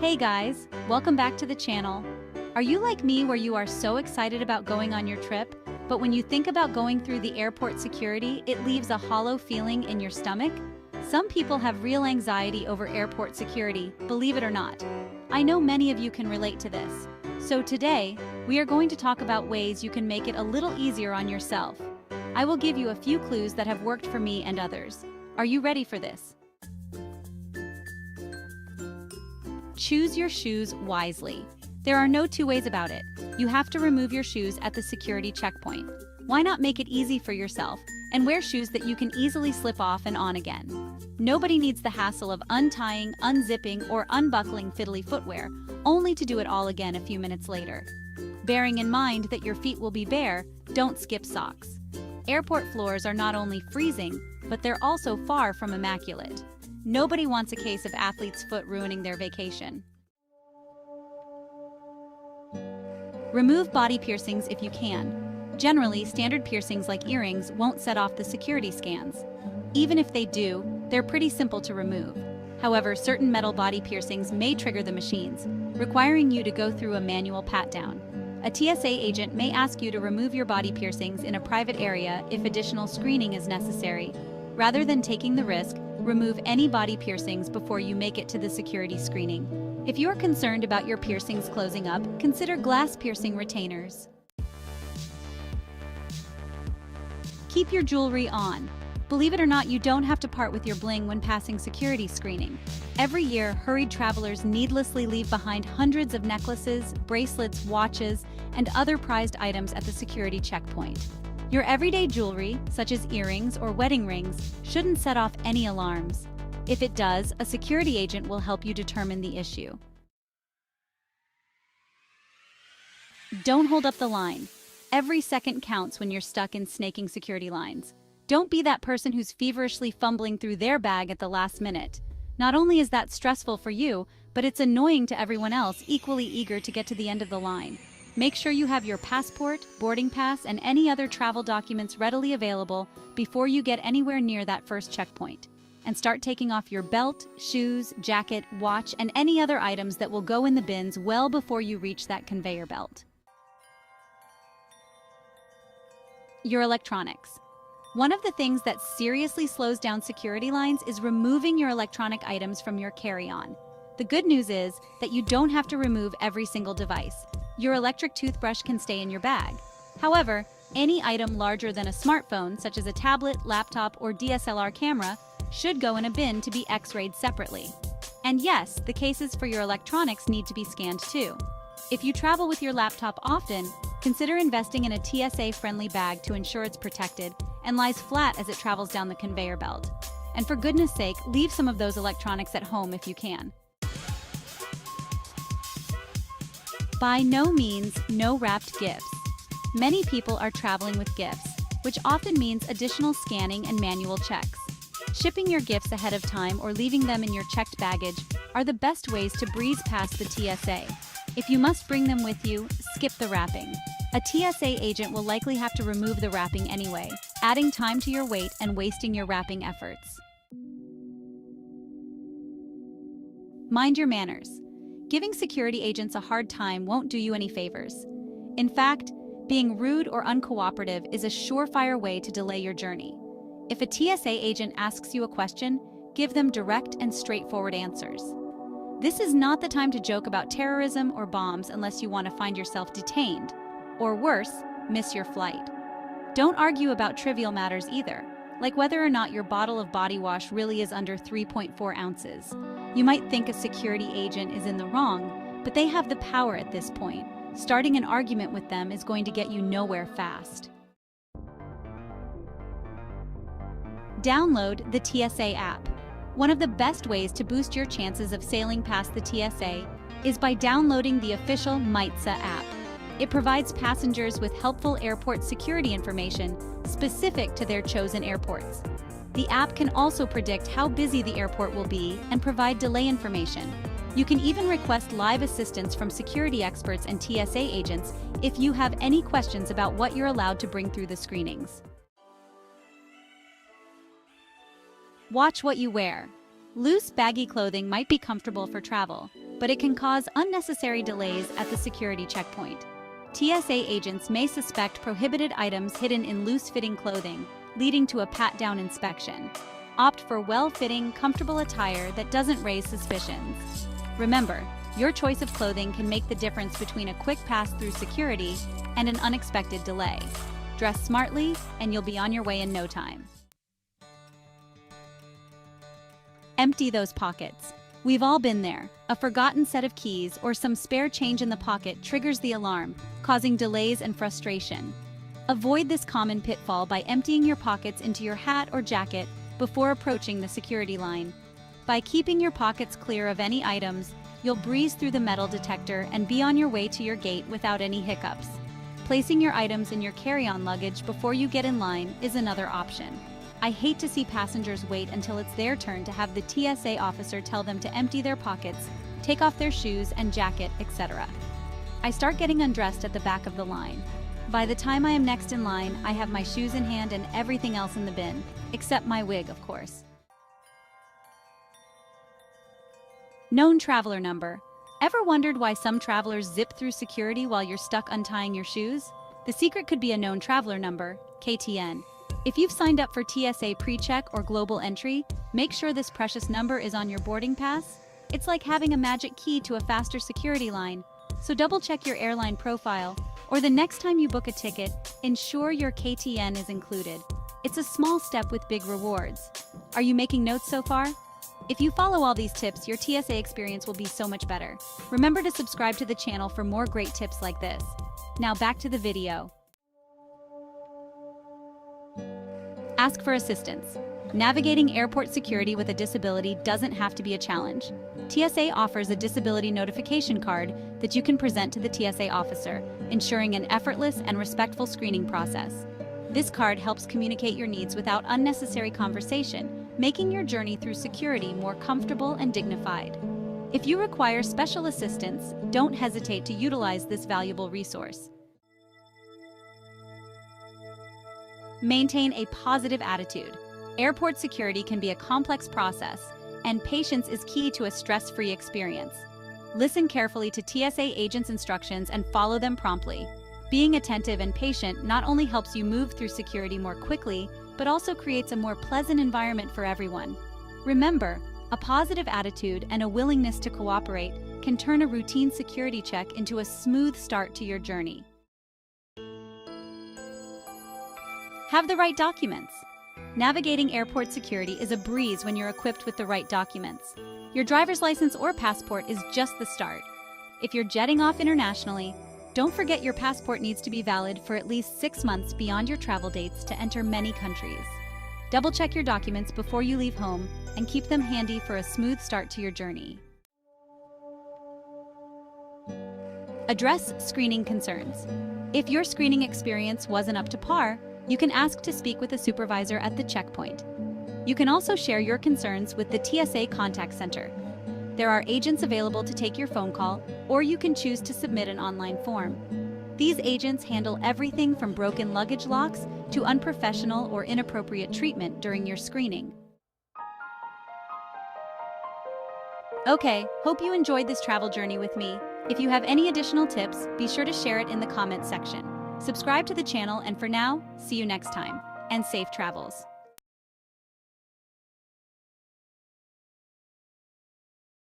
Hey guys, welcome back to the channel. Are you like me where you are so excited about going on your trip, but when you think about going through the airport security, it leaves a hollow feeling in your stomach? Some people have real anxiety over airport security, believe it or not. I know many of you can relate to this. So today, we are going to talk about ways you can make it a little easier on yourself. I will give you a few clues that have worked for me and others. Are you ready for this? Choose your shoes wisely. There are no two ways about it. You have to remove your shoes at the security checkpoint. Why not make it easy for yourself and wear shoes that you can easily slip off and on again? Nobody needs the hassle of untying, unzipping, or unbuckling fiddly footwear, only to do it all again a few minutes later. Bearing in mind that your feet will be bare, don't skip socks. Airport floors are not only freezing, but they're also far from immaculate. Nobody wants a case of athlete's foot ruining their vacation. Remove body piercings if you can. Generally, standard piercings like earrings won't set off the security scans. Even if they do, they're pretty simple to remove. However, certain metal body piercings may trigger the machines, requiring you to go through a manual pat-down. A TSA agent may ask you to remove your body piercings in a private area if additional screening is necessary. Rather than taking the risk, remove any body piercings before you make it to the security screening. If you're concerned about your piercings closing up, consider glass piercing retainers. Keep your jewelry on. Believe it or not, you don't have to part with your bling when passing security screening. Every year, hurried travelers needlessly leave behind hundreds of necklaces, bracelets, watches, and other prized items at the security checkpoint. Your everyday jewelry, such as earrings or wedding rings, shouldn't set off any alarms. If it does, a security agent will help you determine the issue. Don't hold up the line. Every second counts when you're stuck in snaking security lines. Don't be that person who's feverishly fumbling through their bag at the last minute. Not only is that stressful for you, but it's annoying to everyone else equally eager to get to the end of the line. Make sure you have your passport, boarding pass, and any other travel documents readily available before you get anywhere near that first checkpoint. And start taking off your belt, shoes, jacket, watch, and any other items that will go in the bins well before you reach that conveyor belt. Your electronics. One of the things that seriously slows down security lines is removing your electronic items from your carry-on. The good news is that you don't have to remove every single device. Your electric toothbrush can stay in your bag. However, any item larger than a smartphone, such as a tablet, laptop, or DSLR camera, should go in a bin to be X-rayed separately. And yes, the cases for your electronics need to be scanned too. If you travel with your laptop often, consider investing in a TSA-friendly bag to ensure it's protected and lies flat as it travels down the conveyor belt. And for goodness sake, leave some of those electronics at home if you can. By no means, no wrapped gifts. Many people are traveling with gifts, which often means additional scanning and manual checks. Shipping your gifts ahead of time or leaving them in your checked baggage are the best ways to breeze past the TSA. If you must bring them with you, skip the wrapping. A TSA agent will likely have to remove the wrapping anyway, adding time to your wait and wasting your wrapping efforts. Mind your manners. Giving security agents a hard time won't do you any favors. In fact, being rude or uncooperative is a surefire way to delay your journey. If a TSA agent asks you a question, give them direct and straightforward answers. This is not the time to joke about terrorism or bombs unless you want to find yourself detained, or worse, miss your flight. Don't argue about trivial matters either, like whether or not your bottle of body wash really is under 3.4 ounces. You might think a security agent is in the wrong, but they have the power at this point. Starting an argument with them is going to get you nowhere fast. Download the TSA app. One of the best ways to boost your chances of sailing past the TSA is by downloading the official TSA app. It provides passengers with helpful airport security information specific to their chosen airports. The app can also predict how busy the airport will be and provide delay information. You can even request live assistance from security experts and TSA agents if you have any questions about what you're allowed to bring through the screenings. Watch what you wear. Loose, baggy clothing might be comfortable for travel, but it can cause unnecessary delays at the security checkpoint. TSA agents may suspect prohibited items hidden in loose-fitting clothing, leading to a pat-down inspection. Opt for well-fitting, comfortable attire that doesn't raise suspicions. Remember, your choice of clothing can make the difference between a quick pass through security and an unexpected delay. Dress smartly, and you'll be on your way in no time. Empty those pockets. We've all been there. A forgotten set of keys or some spare change in the pocket triggers the alarm, causing delays and frustration. Avoid this common pitfall by emptying your pockets into your hat or jacket before approaching the security line. By keeping your pockets clear of any items, you'll breeze through the metal detector and be on your way to your gate without any hiccups. Placing your items in your carry-on luggage before you get in line is another option. I hate to see passengers wait until it's their turn to have the TSA officer tell them to empty their pockets, take off their shoes and jacket, etc. I start getting undressed at the back of the line. By the time I am next in line, I have my shoes in hand and everything else in the bin, except my wig, of course. Known traveler number. Ever wondered why some travelers zip through security while you're stuck untying your shoes? The secret could be a known traveler number, KTN. If you've signed up for TSA PreCheck or Global Entry, make sure this precious number is on your boarding pass. It's like having a magic key to a faster security line, so double-check your airline profile, or the next time you book a ticket, ensure your KTN is included. It's a small step with big rewards. Are you making notes so far? If you follow all these tips, your TSA experience will be so much better. Remember to subscribe to the channel for more great tips like this. Now back to the video. Ask for assistance. Navigating airport security with a disability doesn't have to be a challenge. TSA offers a disability notification card that you can present to the TSA officer, ensuring an effortless and respectful screening process. This card helps communicate your needs without unnecessary conversation, making your journey through security more comfortable and dignified. If you require special assistance, don't hesitate to utilize this valuable resource. Maintain a positive attitude. Airport security can be a complex process, and patience is key to a stress-free experience. Listen carefully to TSA agents' instructions and follow them promptly. Being attentive and patient not only helps you move through security more quickly, but also creates a more pleasant environment for everyone. Remember, a positive attitude and a willingness to cooperate can turn a routine security check into a smooth start to your journey. Have the right documents. Navigating airport security is a breeze when you're equipped with the right documents. Your driver's license or passport is just the start. If you're jetting off internationally, don't forget your passport needs to be valid for at least 6 months beyond your travel dates to enter many countries. Double-check your documents before you leave home and keep them handy for a smooth start to your journey. Address screening concerns. If your screening experience wasn't up to par, you can ask to speak with a supervisor at the checkpoint. You can also share your concerns with the TSA Contact Center. There are agents available to take your phone call, or you can choose to submit an online form. These agents handle everything from broken luggage locks to unprofessional or inappropriate treatment during your screening. Okay, hope you enjoyed this travel journey with me. If you have any additional tips, be sure to share it in the comments section. Subscribe to the channel, and for now, see you next time, and safe travels.